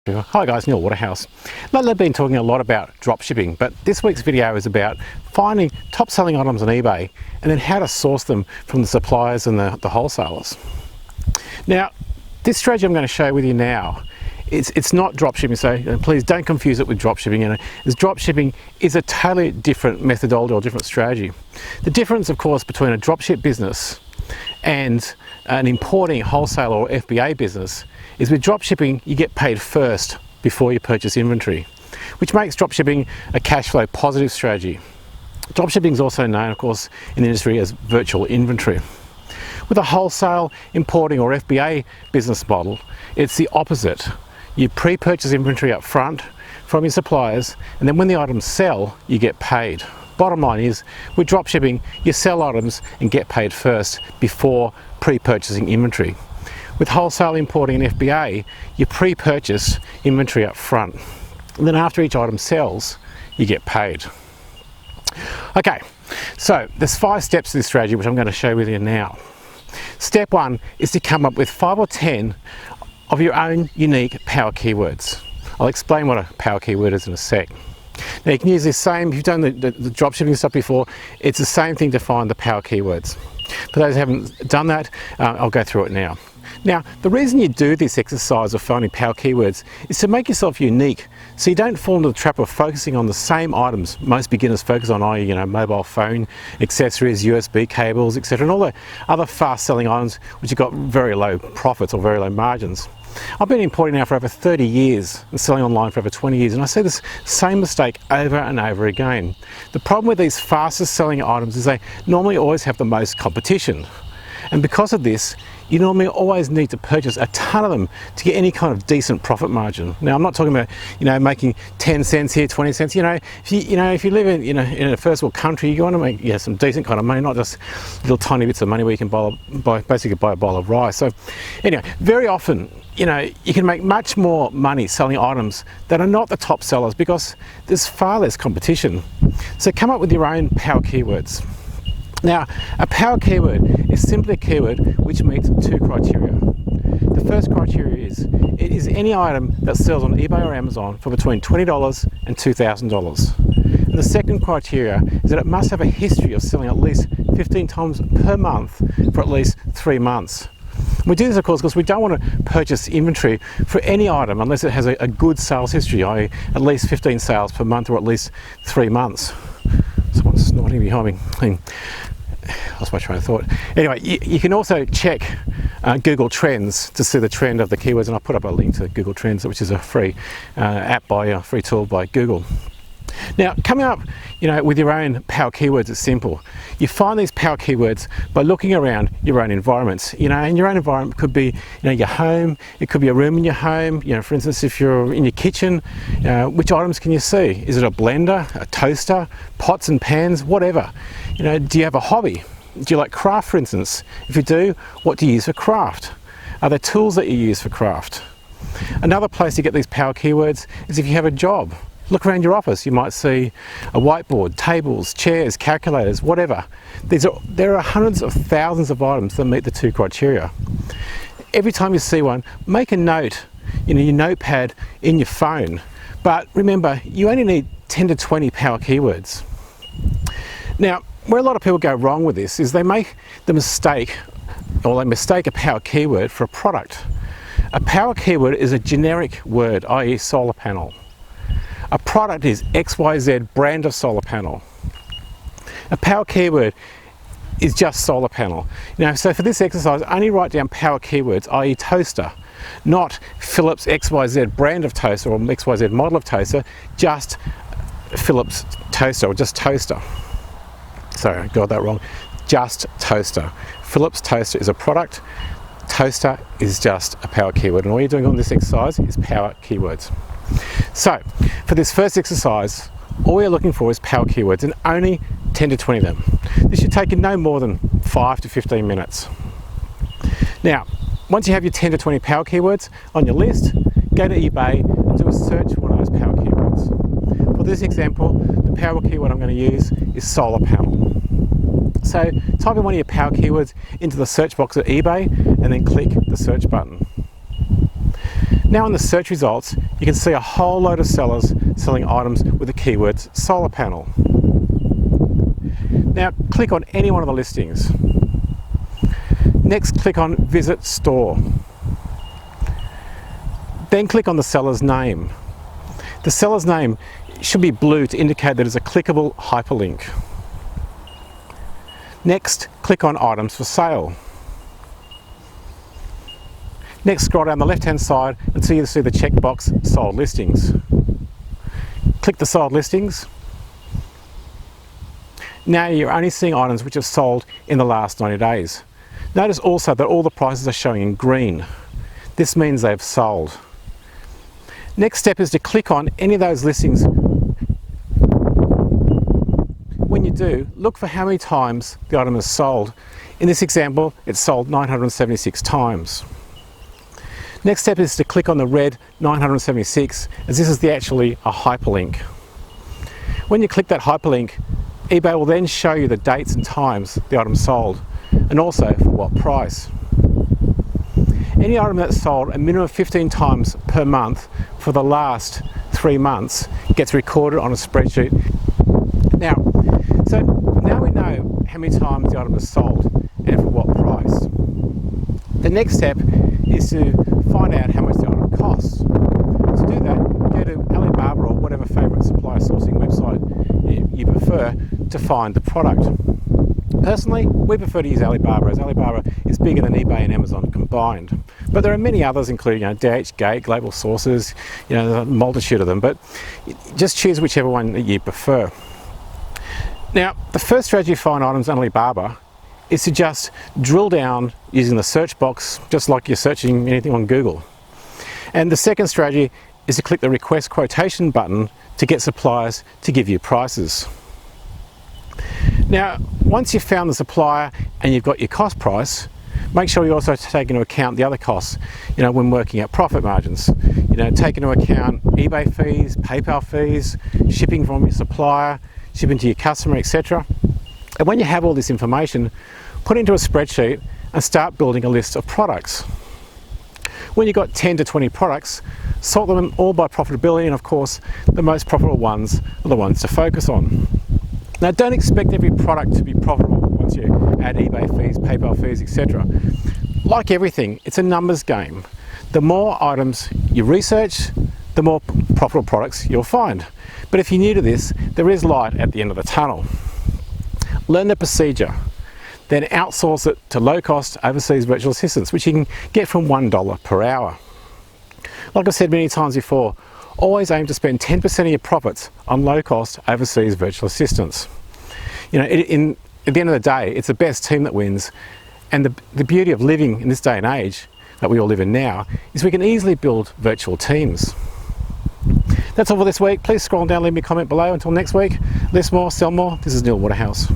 Hi guys, Neil Waterhouse. Lately I've been talking a lot about drop shipping, but this week's video is about finding top selling items on eBay and then how to source them from the suppliers and the wholesalers. Now, this strategy I'm going to share with you now, it's not drop shipping, so please don't confuse it with drop shipping. Drop shipping is a totally different methodology or different strategy. The difference, of course, between a drop ship business and an importing wholesale or FBA business is with drop shipping you get paid first before you purchase inventory, which makes drop shipping a cash flow positive strategy. Drop shipping is also known, of course, in the industry as virtual inventory. With a wholesale, importing or FBA business model, it's the opposite. You pre-purchase inventory up front from your suppliers, and then when the items sell, you get paid. Bottom line is, with drop shipping, you sell items and get paid first before pre-purchasing inventory. With wholesale, importing and FBA, you pre-purchase inventory up front. And then after each item sells, you get paid. Okay, so there's 5 steps to this strategy which I'm going to show with you now. Step 1 is to come up with 5 or 10 of your own unique power keywords. I'll explain what a power keyword is in a sec. Now you can use this same, if you've done the drop shipping stuff before, it's the same thing to find the power keywords. For those who haven't done that, I'll go through it now. Now, the reason you do this exercise of finding power keywords is to make yourself unique, so you don't fall into the trap of focusing on the same items most beginners focus on, i.e., mobile phone, accessories, USB cables, etc., and all the other fast-selling items which have got very low profits or very low margins. I've been importing now for over 30 years and selling online for over 20 years, and I see this same mistake over and over again. The problem with these fastest selling items is they normally always have the most competition. And because of this, you normally always need to purchase a ton of them to get any kind of decent profit margin. Now, I'm not talking about, making 10 cents here, 20 cents. If you live in a first world country, you want to make some decent kind of money, not just little tiny bits of money where you can basically buy a bowl of rice. So, anyway, very often, you can make much more money selling items that are not the top sellers because there's far less competition. So, come up with your own power keywords. Now, a power keyword is simply a keyword which meets 2 criteria. The first criteria is, it is any item that sells on eBay or Amazon for between $20 and $2,000. And the second criteria is that it must have a history of selling at least 15 times per month for at least 3 months. We do this, of course, because we don't want to purchase inventory for any item unless it has a good sales history, i.e. at least 15 sales per month or at least 3 months. Someone's snorting behind me. Lost my train of thought. Anyway, you can also check Google Trends to see the trend of the keywords, and I'll put up a link to Google Trends, which is a free free tool by Google. Now, coming up, with your own power keywords is simple. You find these power keywords by looking around your own environments. And your own environment could be, your home. It could be a room in your home. For instance, if you're in your kitchen, which items can you see? Is it a blender, a toaster, pots and pans, whatever? Do you have a hobby? Do you like craft, for instance? If you do, what do you use for craft? Are there tools that you use for craft? Another place to get these power keywords is if you have a job. Look around your office, you might see a whiteboard, tables, chairs, calculators, whatever. There are hundreds of thousands of items that meet the 2 criteria. Every time you see one, make a note in your notepad in your phone. But remember, you only need 10 to 20 power keywords. Now, where a lot of people go wrong with this is they make the mistake, or they mistake a power keyword for a product. A power keyword is a generic word, i.e. solar panel. A product is XYZ brand of solar panel. A power keyword is just solar panel. So for this exercise, only write down power keywords, i.e. toaster, not Philips XYZ brand of toaster or XYZ model of toaster, just Philips toaster or just toaster. Sorry, I got that wrong. Just toaster. Philips toaster is a product. Toaster is just a power keyword. And all you're doing on this exercise is power keywords. So, for this first exercise, all you're looking for is power keywords and only 10 to 20 of them. This should take you no more than 5 to 15 minutes. Now, once you have your 10 to 20 power keywords on your list, go to eBay and do a search for one of those power keywords. For this example, the power keyword I'm going to use is solar panel. So, type in one of your power keywords into the search box at eBay and then click the search button. Now in the search results, you can see a whole load of sellers selling items with the keywords solar panel. Now click on any one of the listings. Next, click on Visit Store. Then click on the seller's name. The seller's name should be blue to indicate that it's a clickable hyperlink. Next, click on Items for Sale. Next, scroll down the left-hand side until you see the checkbox Sold Listings. Click the Sold Listings. Now you're only seeing items which have sold in the last 90 days. Notice also that all the prices are showing in green. This means they've sold. Next step is to click on any of those listings. When you do, look for how many times the item is sold. In this example, it's sold 976 times. Next step is to click on the red 976, as this is actually a hyperlink. When you click that hyperlink, eBay will then show you the dates and times the item sold, and also for what price. Any item that's sold a minimum of 15 times per month for the last 3 months gets recorded on a spreadsheet. Now we know how many times the item is sold and for what price. The next step is to find out how much the item costs. To do that, go to Alibaba or whatever favourite supplier sourcing website you prefer to find the product. Personally, we prefer to use Alibaba, as Alibaba is bigger than eBay and Amazon combined. But there are many others, including DHgate, Global Sources, there's a multitude of them, but just choose whichever one that you prefer. Now, the first strategy to find items on Alibaba is to just drill down using the search box, just like you're searching anything on Google. And the second strategy is to click the Request Quotation button to get suppliers to give you prices. Now, once you've found the supplier and you've got your cost price, make sure you also take into account the other costs, when working out profit margins. Take into account eBay fees, PayPal fees, shipping from your supplier, shipping to your customer, etc. And when you have all this information, put it into a spreadsheet and start building a list of products. When you've got 10 to 20 products, sort them all by profitability, and of course, the most profitable ones are the ones to focus on. Now, don't expect every product to be profitable once you add eBay fees, PayPal fees, etc. Like everything, it's a numbers game. The more items you research, the more profitable products you'll find. But if you're new to this, there is light at the end of the tunnel. Learn the procedure, then outsource it to low-cost overseas virtual assistants, which you can get from $1 per hour. Like I've said many times before, always aim to spend 10% of your profits on low-cost overseas virtual assistants. At the end of the day, it's the best team that wins, and the beauty of living in this day and age that we all live in now is we can easily build virtual teams. That's all for this week. Please scroll down, leave me a comment below. Until next week, list more, sell more. This is Neil Waterhouse.